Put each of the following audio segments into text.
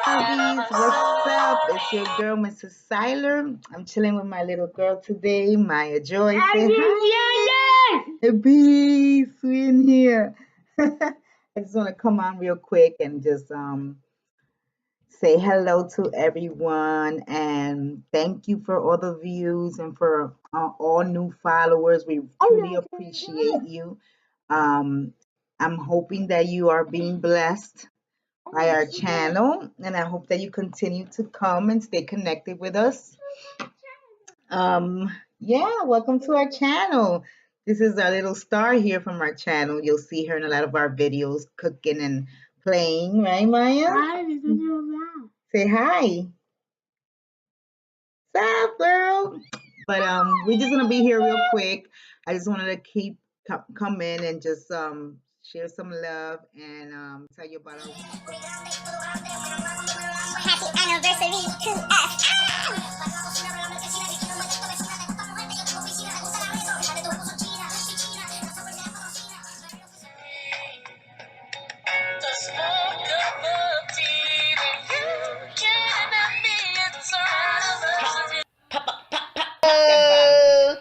Lovies, what's up? It's your girl, Mrs. Siler. I'm chilling with my little girl today, Maya Joy. Say hi. Hey, peace. We in here. I just want to come on real quick and just say hello to everyone and thank you for all the views and for all new followers. We truly appreciate you. Um, I'm hoping that you are being blessed by our channel, and I hope that you continue to come and stay connected with us. Yeah, welcome to our channel. This is our little star here from our channel. You'll see her in a lot of our videos cooking and playing, right, Maya? Say hi. What's up, girl? But we're just gonna be here real quick. I just wanted to come in and just share some love and tell you about our Happy anniversary to us. Oh,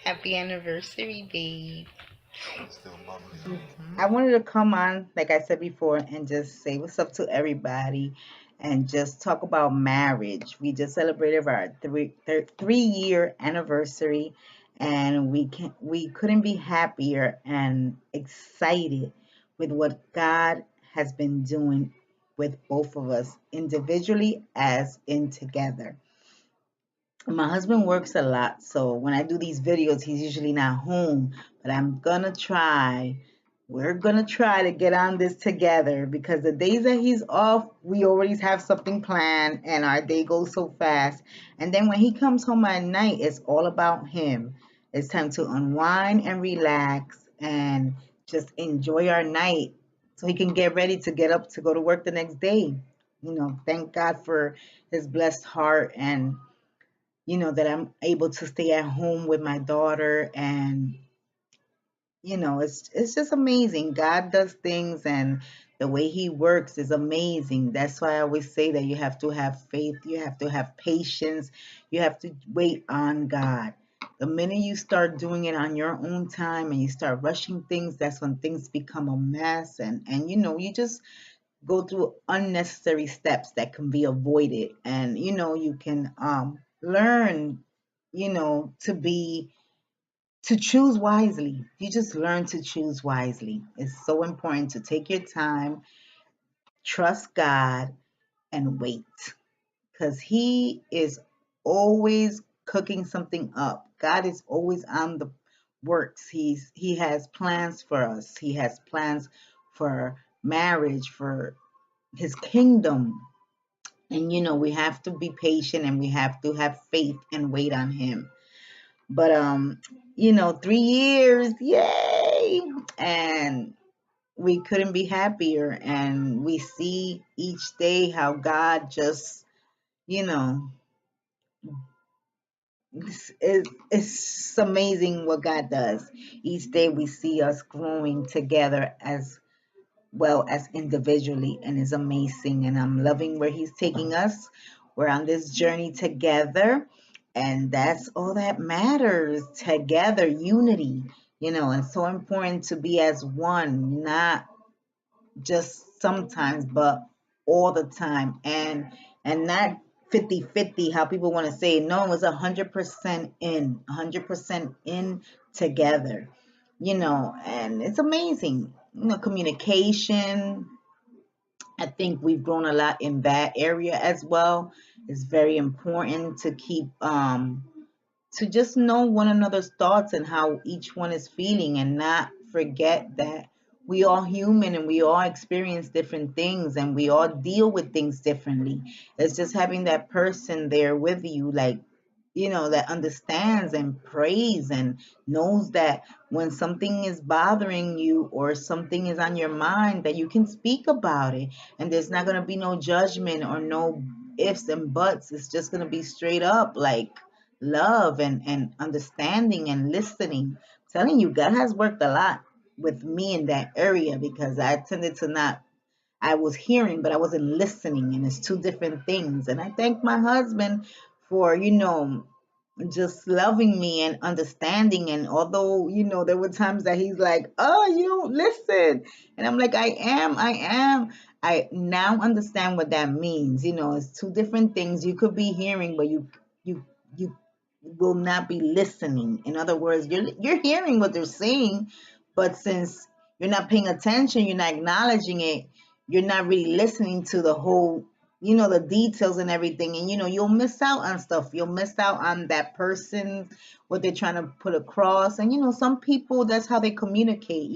happy anniversary, babe. I wanted to come on, like I said before, and just say what's up to everybody and just talk about marriage. We just celebrated our 3 year anniversary, and we couldn't be happier and excited with what God has been doing with both of us individually as in together. My husband works a lot, so when I do these videos, he's usually not home. But we're gonna try to get on this together because the days that he's off, we always have something planned and our day goes so fast. And then when he comes home at night, it's all about him. It's time to unwind and relax and just enjoy our night so he can get ready to get up to go to work the next day. Thank God for his blessed heart and that I'm able to stay at home with my daughter and it's just amazing. God does things and the way he works is amazing. That's why I always say that you have to have faith, you have to have patience, you have to wait on God. The minute you start doing it on your own time and you start rushing things, that's when things become a mess and you just go through unnecessary steps that can be avoided and you can learn to choose wisely. You just learn to choose wisely. It's so important to take your time, trust God, and wait because he is always cooking something up. God is always on the works. He has plans for us. He has plans for marriage, for his kingdom. And we have to be patient and we have to have faith and wait on him. But 3 years, yay! And we couldn't be happier. And we see each day how God just, you know, it's amazing what God does. Each day we see us growing together as well as individually, and it's amazing. And I'm loving where He's taking us. We're on this journey together, and that's all that matters. Together, unity. It's so important to be as one, not just sometimes, but all the time, and not 50-50. How people want to say no, it's 100% in, 100% in together. And it's amazing. Communication. I think we've grown a lot in that area as well. It's very important to keep to just know one another's thoughts and how each one is feeling and not forget that we all human and we all experience different things and we all deal with things differently. It's just having that person there with you, like, that understands and prays and knows that when something is bothering you or something is on your mind, that you can speak about it and there's not going to be no judgment or no ifs and buts. It's just going to be straight up like love and understanding and listening. I'm telling you, God has worked a lot with me in that area because I tended to not I was hearing, but I wasn't listening, and it's two different things. And I thank my husband for, just loving me and understanding. And although, there were times that he's like, oh, you don't listen. And I'm like, I am. I now understand what that means. It's two different things. You could be hearing, but you will not be listening. In other words, you're hearing what they're saying, but since you're not paying attention, you're not acknowledging it, you're not really listening to the whole, the details and everything. And you'll miss out on stuff. You'll miss out on that person, what they're trying to put across. And some people, that's how they communicate.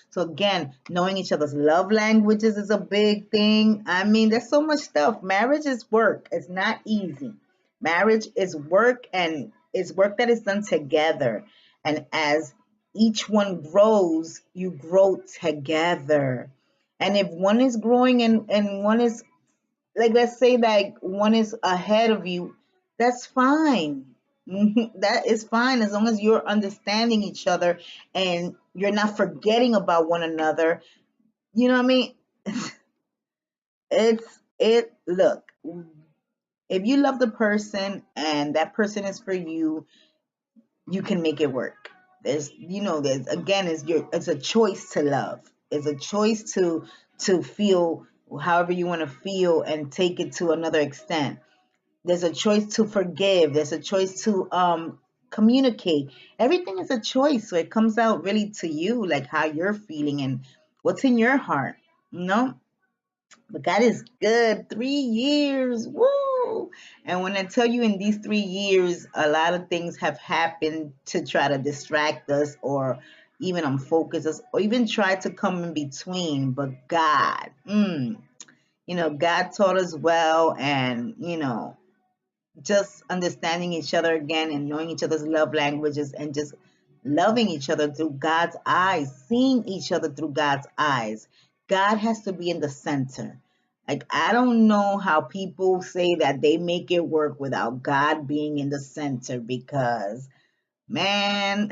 So again, knowing each other's love languages is a big thing. I mean, there's so much stuff. Marriage is work. It's not easy. Marriage is work, and it's work that is done together. And as each one grows, you grow together. And if one is growing and one is, like, let's say like one is ahead of you, that's fine. That is fine, as long as you're understanding each other and you're not forgetting about one another. You know what I mean? Look, if you love the person and that person is for you, you can make it work. There's again, it's a choice to love. It's a choice to feel however you want to feel and take it to another extent. There's a choice to forgive. There's a choice to communicate. Everything is a choice. So it comes out really to you, like how you're feeling and what's in your heart. You know? But God is good. 3 years. Woo! And when I tell you, in these 3 years, a lot of things have happened to try to distract us or even unfocus us or even try to come in between. But God, God taught us well, and, just understanding each other again and knowing each other's love languages and just loving each other through God's eyes, seeing each other through God's eyes. God has to be in the center. Like, I don't know how people say that they make it work without God being in the center, because, man,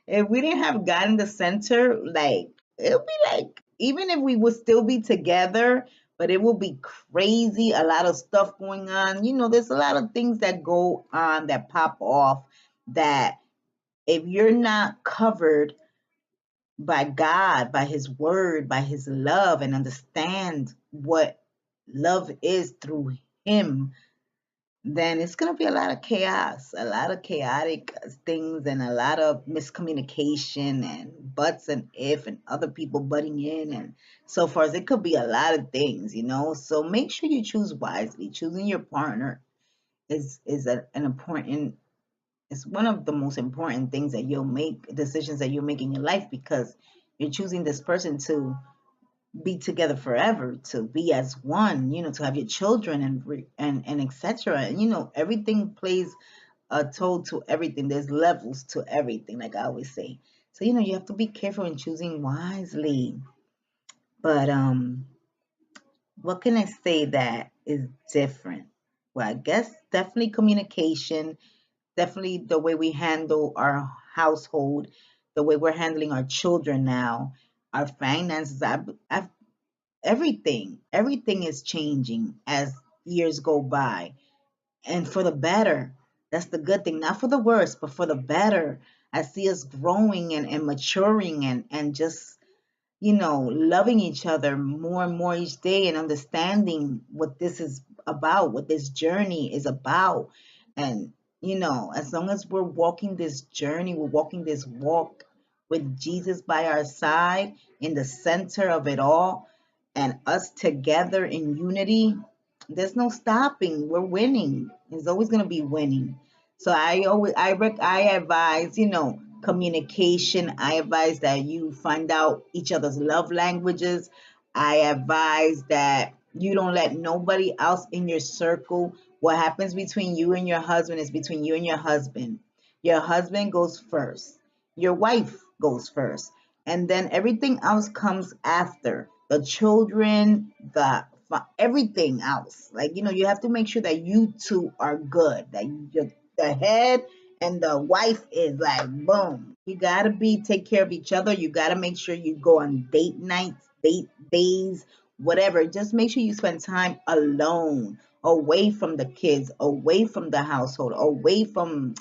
if we didn't have God in the center, like, it would be like, even if we would still be together, but it will be crazy. A lot of stuff going on. There's a lot of things that go on that pop off, that if you're not covered by God, by His Word, by His love, and understand what love is through Him, then it's going to be a lot of chaos, a lot of chaotic things, and a lot of miscommunication and buts and if and other people butting in and so forth. It could be a lot of things. So make sure you choose wisely. Choosing your partner is an important, it's one of the most important things that you'll make, decisions that you'll make in your life, because you're choosing this person to be together forever, to be as one, to have your children and etc. And everything plays a toll to everything. There's levels to everything, like I always say. So you have to be careful in choosing wisely. But what can I say that is different? Well, I guess definitely communication, definitely the way we handle our household, the way we're handling our children now, our finances. I've everything is changing as years go by, and for the better. That's the good thing, not for the worse, but for the better. I see us growing and maturing and just loving each other more and more each day, and understanding what this is about, what this journey is about. And, as long as we're walking this journey, we're walking this walk with Jesus by our side in the center of it all, and us together in unity, there's no stopping. We're winning. There's always going to be winning. So I advise, communication. I advise that you find out each other's love languages. I advise that you don't let nobody else in your circle. What happens between you and your husband is between you and your husband. Your husband goes first. Your wife goes first. And then everything else comes after. The children, everything else. Like, you have to make sure that you two are good. That the head and the wife is like boom. You gotta take care of each other. You gotta make sure you go on date nights days, whatever. Just make sure you spend time alone, away from the kids, away from the household, away from,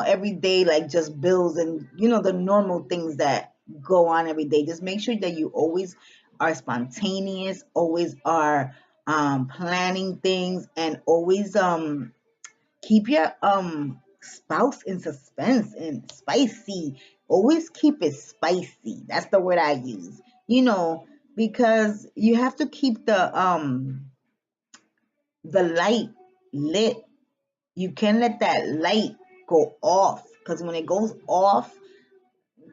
every day, like just bills and, the normal things that go on every day. Just make sure that you always are spontaneous, always are planning things, and always keep your spouse in suspense and spicy. Always keep it spicy. That's the word I use. You know, because you have to keep the light lit. You can't let that light go off, because when it goes off,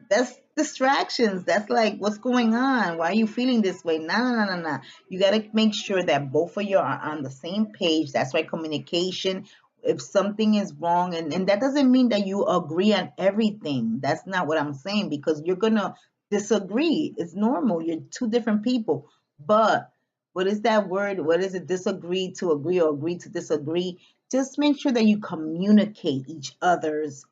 that's distractions. That's like, what's going on? Why are you feeling this way? No, no, no, no, no. You got to make sure that both of you are on the same page. That's why communication, if something is wrong, and that doesn't mean that you agree on everything. That's not what I'm saying, because you're going to disagree. It's normal. You're two different people. But what is that word? What is it? Disagree to agree, or agree to disagree. Just make sure that you communicate each other's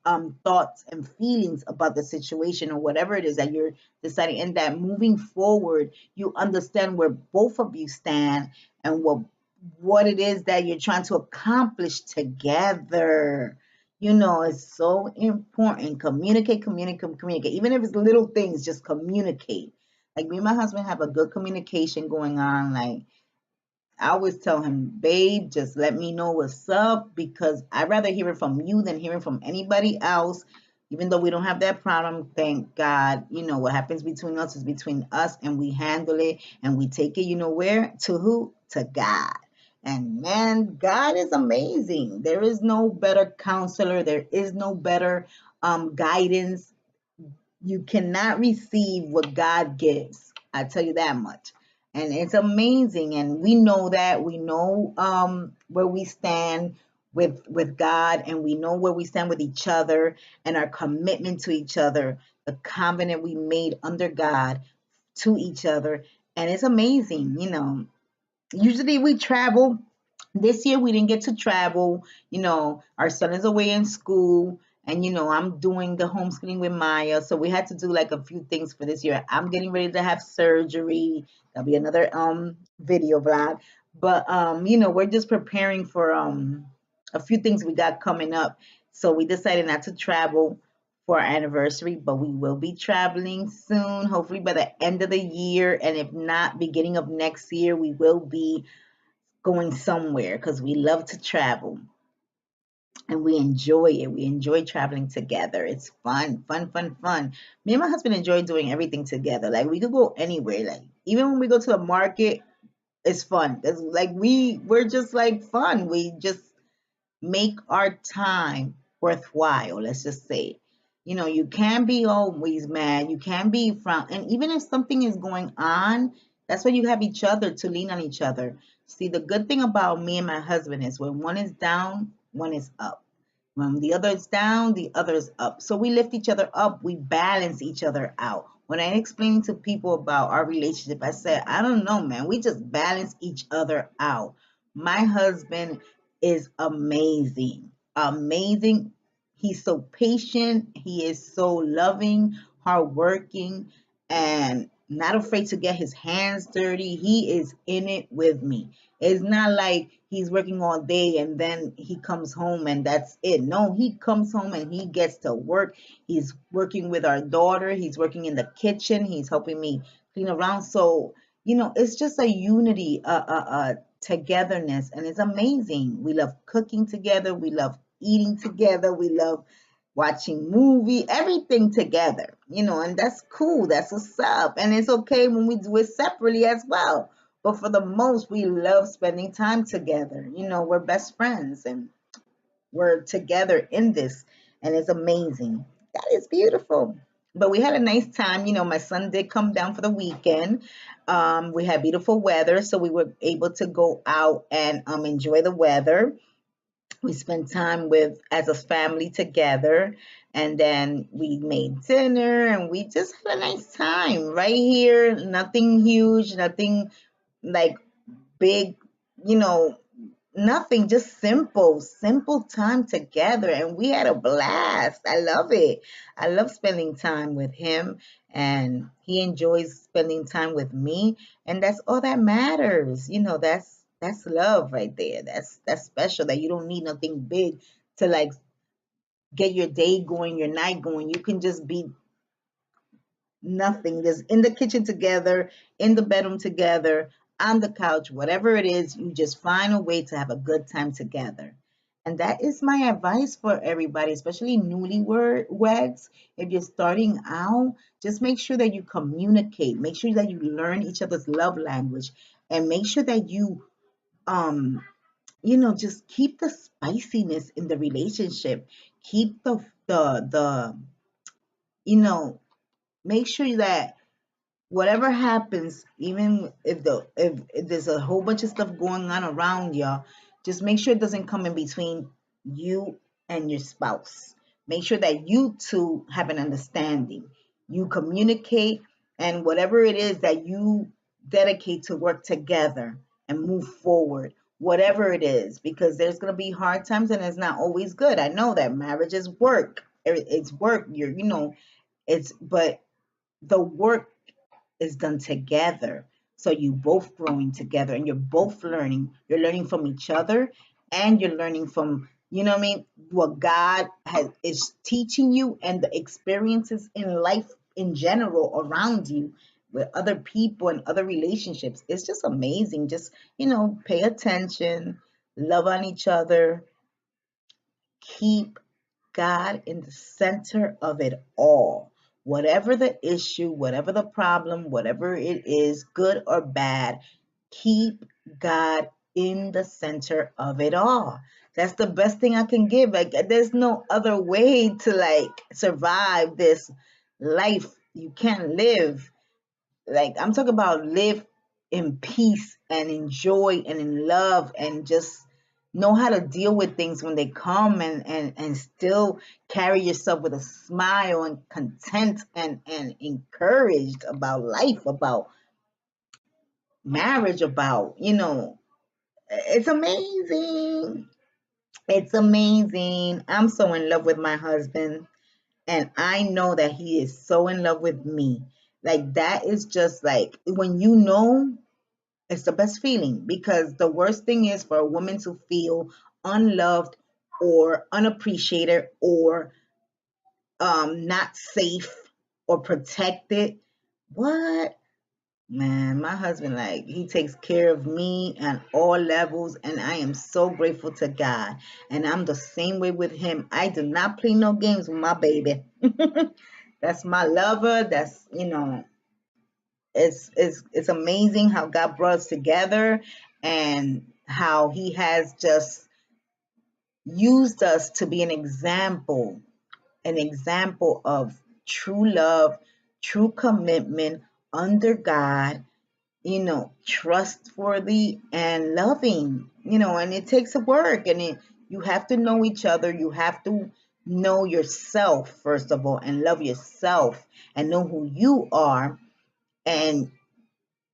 thoughts and feelings about the situation, or whatever it is that you're deciding, and that moving forward you understand where both of you stand, and what it is that you're trying to accomplish together. It's so important. Communicate, communicate, communicate. Even if it's little things, just communicate. Like, me and my husband have a good communication going on. Like, I always tell him, babe, just let me know what's up, because I'd rather hear it from you than hearing from anybody else. Even though we don't have that problem, thank God. What happens between us is between us, and we handle it, and we take it, where? To who? To God. And man, God is amazing. There is no better counselor, there is no better guidance. You cannot receive what God gives. I tell you that much. And it's amazing. And we know that. We know where we stand with God, and we know where we stand with each other, and our commitment to each other, the covenant we made under God to each other. And it's amazing. Usually we travel. This year we didn't get to travel. Our son is away in school, and I'm doing the homeschooling with Maya, so we had to do like a few things for this year. I'm getting ready to have surgery. That'll be another video vlog. But we're just preparing for a few things we got coming up. So we decided not to travel for our anniversary, but we will be traveling soon, hopefully by the end of the year. And if not, beginning of next year, we will be going somewhere, because we love to travel and we enjoy it. We enjoy traveling together. It's fun, fun, fun, fun. Me and my husband enjoy doing everything together. Like, we could go anywhere. Like, even when we go to the market, it's fun. It's like we're just like fun. We just make our time worthwhile. Let's just say, you can't be always mad. You can't be from, and even if something is going on, that's why you have each other to lean on each other. See, the good thing about me and my husband is, when one is down, one is up. When the other is down, the other is up. So we lift each other up. We balance each other out. When I explain to people about our relationship, I said, I don't know, man. We just balance each other out. My husband is amazing. Amazing. He's so patient. He is so loving, hardworking, and not afraid to get his hands dirty. He is in it with me. It's not like he's working all day and then he comes home and that's it. No, he comes home and he gets to work. He's working with our daughter. He's working in the kitchen. He's helping me clean around. So, it's just a unity, togetherness, and it's amazing. We love cooking together. We love eating together. We love watching movie, everything together, and that's cool. That's what's up. And it's okay when we do it separately as well. But for the most, we love spending time together. We're best friends, and we're together in this, and it's amazing. That is beautiful. But we had a nice time. My son did come down for the weekend. We had beautiful weather, so we were able to go out and enjoy the weather. We spent time with as a family together, and then we made dinner, and we just had a nice time right here. Nothing huge, nothing like big, you know nothing, just simple time together. And we had a blast. I love it. I love spending time with him, and he enjoys spending time with me. And that's all that matters. That's love right there. That's special, that you don't need nothing big to like get your day going, your night going. You can just be nothing. Just in the kitchen together, in the bedroom together, on the couch, whatever it is, you just find a way to have a good time together. And that is my advice for everybody, especially newlyweds. If you're starting out, just make sure that you communicate. Make sure that you learn each other's love language, and make sure that um, just keep the spiciness in the relationship. Keep the you know, make sure that whatever happens, even if there's a whole bunch of stuff going on around y'all, just make sure it doesn't come in between you and your spouse. Make sure that you two have an understanding. You communicate, and whatever it is that you dedicate to work together and move forward, whatever it is, because there's gonna be hard times and it's not always good. I know that marriage is work. It's work. It's but the work is done together. So you both growing together, and you're both learning. You're learning from each other, and you're learning from, what I mean, what God has is teaching you, and the experiences in life in general around you with other people and other relationships. It's just amazing. Just, pay attention, love on each other, keep God in the center of it all. Whatever the issue, whatever the problem, whatever it is, good or bad, keep God in the center of it all. That's the best thing I can give. Like, there's no other way to like survive this life. You can't live, like, I'm talking about live in peace and in joy and in love, and just know how to deal with things when they come, and still carry yourself with a smile and content, and encouraged about life, about marriage, about, it's amazing. It's amazing. I'm so in love with my husband, and I know that he is so in love with me. Like, that is just like when it's the best feeling, because the worst thing is for a woman to feel unloved or unappreciated, or not safe or protected. What? Man, my husband, like, he takes care of me on all levels, and I am so grateful to God. And I'm the same way with him. I do not play no games with my baby. That's my lover. That's, it's amazing how God brought us together, and how he has just used us to be an example of true love, true commitment under God, trustworthy and loving, and it takes a work, and you have to know each other. You have to know yourself, first of all, and love yourself, and know who you are, and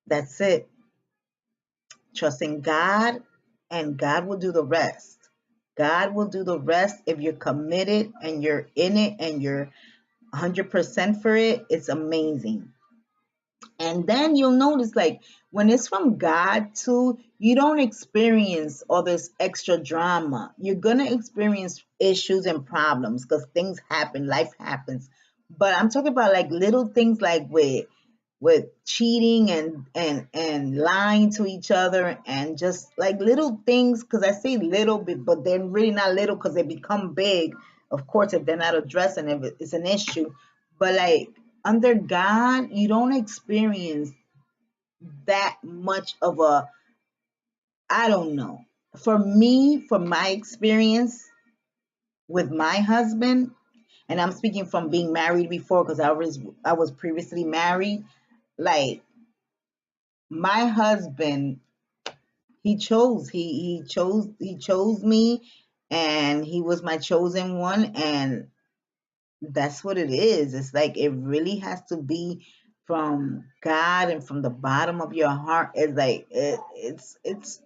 that's it. Trust in God, and God will do the rest. God will do the rest if you're committed and you're in it and you're 100% for it. It's amazing. And then you'll notice, like, when it's from God too, you don't experience all this extra drama. You're gonna experience issues and problems because things happen, life happens. But I'm talking about like little things, like with cheating and lying to each other, and just like little things, because I say little bit, but they're really not little, because they become big, of course, if they're not addressed and if it's an issue. But like, under God, you don't experience that much of a, I don't know. For me, from my experience with my husband, and I'm speaking from being married before, because I was previously married. Like, my husband, he chose me, and he was my chosen one, and that's what it is. It's like, it really has to be from God and from the bottom of your heart. It's like, it's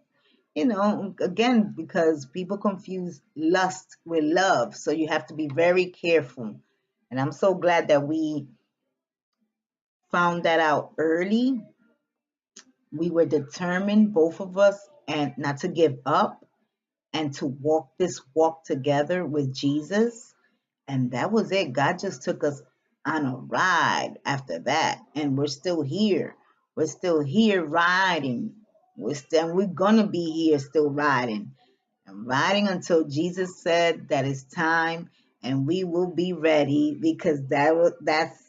again, because people confuse lust with love. So you have to be very careful. And I'm so glad that we found that out early. We were determined, both of us, and not to give up and to walk this walk together with Jesus. And that was it. God just took us on a ride after that. And we're still here. We're still here riding. We're gonna be here still riding. And riding until Jesus said that it's time and we will be ready because that's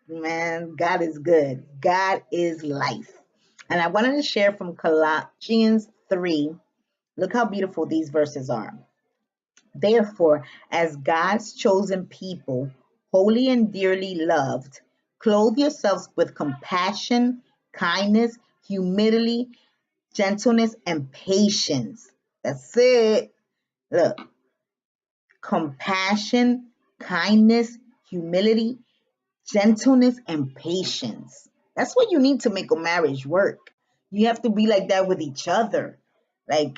man, God is good. God is life. And I wanted to share from Colossians 3. Look how beautiful these verses are. Therefore, as God's chosen people, holy and dearly loved, clothe yourselves with compassion, kindness, humility, gentleness, and patience. That's it. Look, compassion, kindness, humility, gentleness, and patience. That's what you need to make a marriage work. You have to be like that with each other. Like,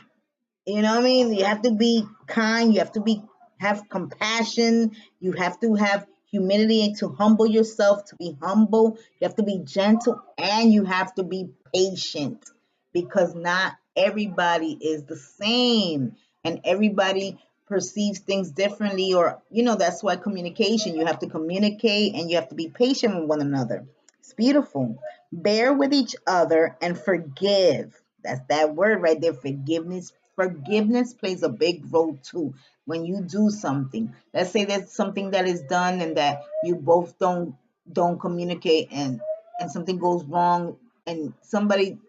you know what I mean? You have to be kind. You have to be have compassion. You have to have humility to humble yourself, to be humble. You have to be gentle and you have to be patient because not everybody is the same and everybody perceives things differently or that's why communication, you have to communicate and you have to be patient with one another. It's beautiful. Bear with each other and forgive. That's that word right there, forgiveness. Forgiveness plays a big role too. When you do something, let's say there's something that is done and that you both don't communicate, and something goes wrong and somebody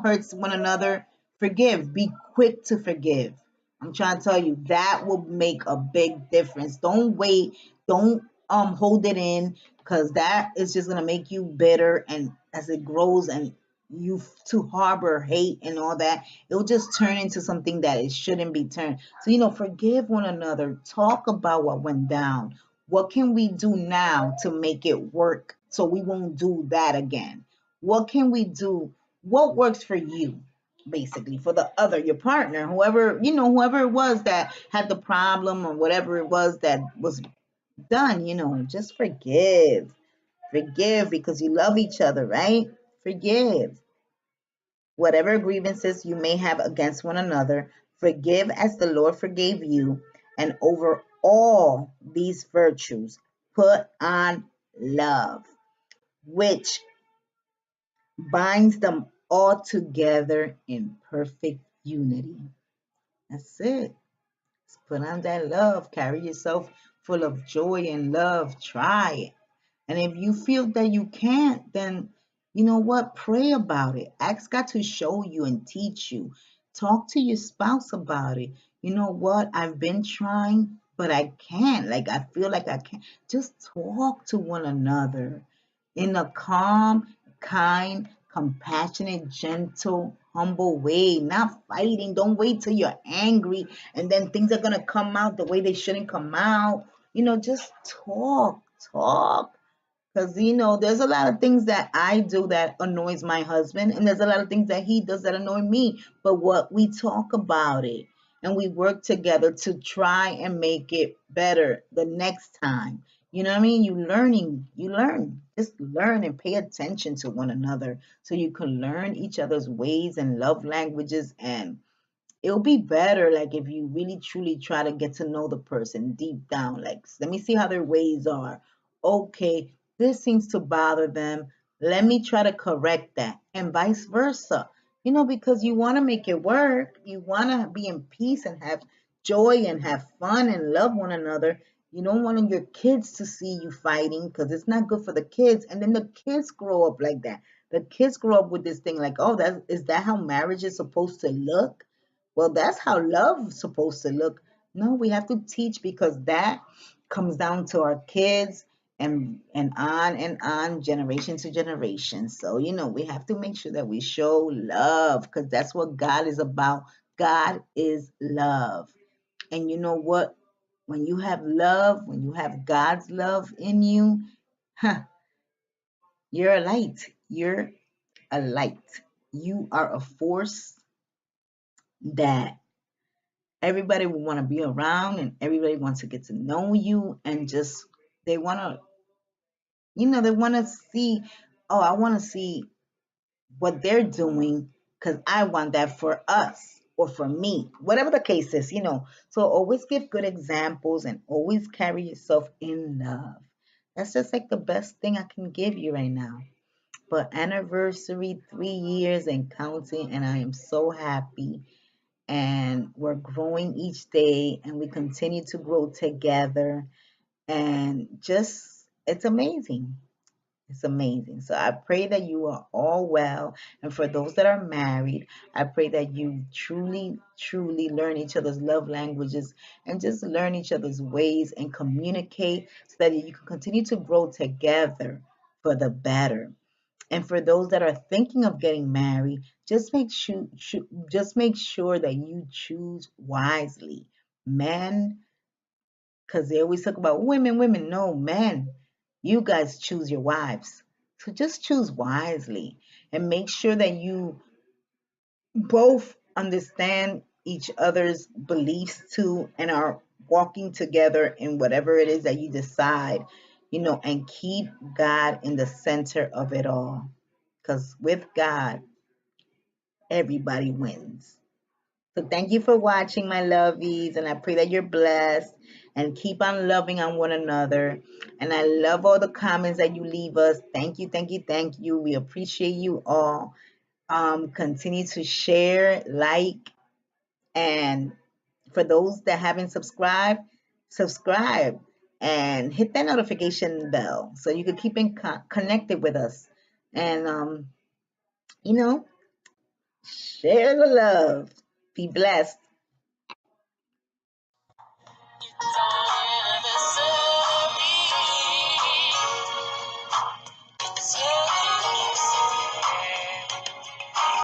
hurts one another. Forgive. Be quick to forgive. I'm trying to tell you that will make a big difference. Don't wait. Don't hold it in because that is just gonna make you bitter, and as it grows and you to harbor hate and all that, it will just turn into something that it shouldn't be turned. So forgive one another. Talk about what went down. What can we do now to make it work so we won't do that again? What can we do? What works for you? Basically, for the other, your partner, whoever it was that had the problem or whatever it was that was done, just forgive. Forgive because you love each other, right? Forgive whatever grievances you may have against one another. Forgive as the Lord forgave you. And over all these virtues, put on love, which binds them all together in perfect unity. That's it. Just put on that love. Carry yourself full of joy and love. Try it. And if you feel that you can't, then you know what? Pray about it. Ask God to show you and teach you. Talk to your spouse about it. You know what? I've been trying, but I can't. Like, I feel like I can't. Just talk to one another in a calm, kind, compassionate, gentle, humble way, not fighting. Don't wait till you're angry and then things are going to come out the way they shouldn't come out. Just talk. Because, there's a lot of things that I do that annoys my husband, and there's a lot of things that he does that annoy me. But what we talk about it and we work together to try and make it better the next time. You know what I mean? You learn. Just learn and pay attention to one another so you can learn each other's ways and love languages, and it'll be better like if you really truly try to get to know the person deep down. Like, let me see how their ways are. Okay, this seems to bother them. Let me try to correct that, and vice versa. Because you want to make it work. You want to be in peace and have joy and have fun and love one another. You don't want your kids to see you fighting because it's not good for the kids. And then the kids grow up like that. The kids grow up with this thing like, oh, that how marriage is supposed to look? Well, that's how love's supposed to look. No, we have to teach because that comes down to our kids and on, generation to generation. So, we have to make sure that we show love because that's what God is about. God is love. And you know what? When you have love, when you have God's love in you, huh, you're a light. You're a light. You are a force that everybody will want to be around and everybody wants to get to know you and just they want to, they want to see, oh, I want to see what they're doing because I want that for us or for me, whatever the case is. So always give good examples and always carry yourself in love. That's just like the best thing I can give you right now. But anniversary, 3 years and counting, and I am so happy. And we're growing each day, and we continue to grow together. And just, it's amazing. It's amazing. So I pray that you are all well. And for those that are married, I pray that you truly, truly learn each other's love languages and just learn each other's ways and communicate so that you can continue to grow together for the better. And for those that are thinking of getting married, just make sure that you choose wisely. Men, because they always talk about women, women. No, men, you guys choose your wives. So just choose wisely and make sure that you both understand each other's beliefs too and are walking together in whatever it is that you decide, and keep God in the center of it all. Because with God, everybody wins. So thank you for watching, my lovies, and I pray that you're blessed and keep on loving on one another. And I love all the comments that you leave us. Thank you, thank you, thank you. We appreciate you all. Continue to share, like, and for those that haven't subscribed, subscribe and hit that notification bell so you can keep in connected with us. And you know, share the love. Be blessed.